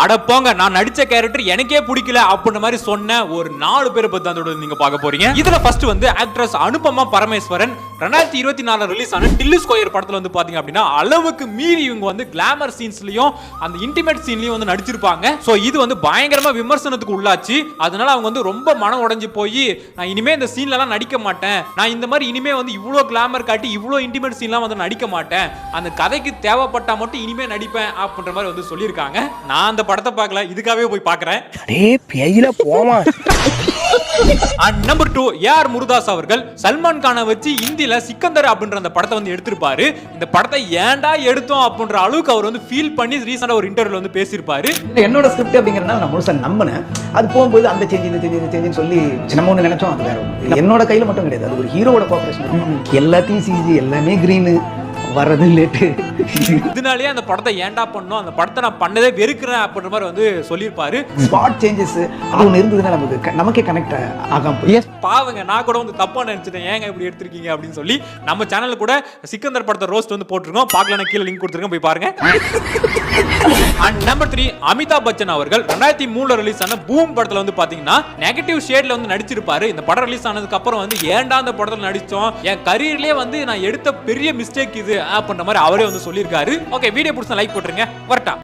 அட போங்க, நான் நடிச்ச கேரக்டர் எனக்கே பிடிக்கல அப்படின்ற மாதிரி சொன்ன ஒரு 4 பேரை பத்தி அதோட நீங்க பார்க்க போறீங்க. இதுல ஃபர்ஸ்ட் வந்து ஆக்ட்ரஸ் அனுபமா பரமேஸ்வரன் 2024 ரிலீஸ் ஆன டில்லு ஸ்கொயர் படத்துல வந்து பாத்தீங்க அப்படின்னா அளவுக்கு மீறி இவங்க வந்து கிளாமர் சீன்ஸ்லயும் அந்த இன்டிமேட் சீன்லயும் வந்து நடிச்சிருப்பாங்க. சோ இது வந்து பயங்கரமா விமர்சனத்துக்கு உள்ளாச்சு. அதனால அவங்க வந்து ரொம்ப மனம் உடைஞ்சு போய் நான் இனிமே இந்த சீன்ல எல்லாம் நடிக்க மாட்டேன், நான் இந்த மாதிரி இனிமே வந்து இவ்வளவு கிளாமர் காட்டி இவ்வளவு இன்டிமேட் சீன்லாம் வந்து நடிக்க மாட்டேன், அந்த கதைக்கு தேவைப்பட்டா மட்டும் இனிமே நடிப்பேன் அப்படின்ற மாதிரி வந்து சொல்லியிருக்காங்க. நான் அந்த படத்தை பார்க்கல, இதுக்காகவே போய் பார்க்கறேன். நம்பர் 2 ஏஆர் முருதாஸ் அவர்கள் சல்மான் கானை வச்சு இந்தியில சிக்கந்தர் அப்படின்ற அந்த படத்தை வந்து எடுத்திருப்பாரு. இந்த படத்தை ஏன்டா எடுத்தோம் அப்படின்ற அளவுக்கு அவர் வந்து ஃபீல் பண்ணி ரீசெண்டா ஒரு இன்டர்வியூல வந்து பேசியிருப்பாரு. என்னோட ஸ்கிரிப்ட் அப்படிங்கறதுனால நான் முழுசா நம்பினேன். அது போகும்போது அந்த சேஞ்ச் இந்த சேஞ்ச் சொல்லி நம்ம ஒன்று நினைச்சோம், அது வேற ஒன்று. என்னோட கையில மட்டும் கிடையாது, அது ஒரு ஹீரோவோட கோஆபரேஷன். எல்லாத்தையும் சிஜி எல்லாமே கிரீனு வரது லேட்டு. இதனாலேயே அந்த படத்தை ஏன்டா பண்ணோம், அந்த படத்தை நான் பண்ணதே வெறுக்கிறேன் அப்படின்ற மாதிரி வந்து சொல்லியிருப்பாரு. ஸ்பாட் சேஞ்சஸ் அது ஒன்று இருந்ததுன்னா நமக்கே கனெக்ட் ஆகாம எஸ் பாவங்க, நான் கூட வந்து தப்பா நினைச்சிட்டேன், ஏங்க இப்படி எடுத்திருக்கீங்க அப்படின்னு சொல்லி நம்ம சேனல்ல கூட சிக்கந்தர் படத்தை ரோஸ்ட் வந்து போட்டிருக்கோம். பார்க்கலன்னா கீழே லிங்க் கொடுத்துருக்கேன், போய் பாருங்க. அண்ட் நம்பர் 3 அமிதாப் பச்சன் அவர்கள் 2003 ரிலீஸ் ஆன பூம் படத்துல வந்து பாத்தீங்கன்னா நெகட்டிவ் ஷேட்ல வந்து நடிச்சிருப்பாரு. இந்த படம் ரிலீஸ் ஆனதுக்கு அப்புறம் வந்து ஏன்டா அந்த படத்துல நடிச்சோம், என் கரியர்லயே வந்து நான் எடுத்த பெரிய மிஸ்டேக் இது அப்படின்ற மாதிரி அவரே வந்து சொல்லியிருக்காரு. ஓகே, வீடியோ பிடிச்சா லைக் போட்டுருங்க, வரட்டா.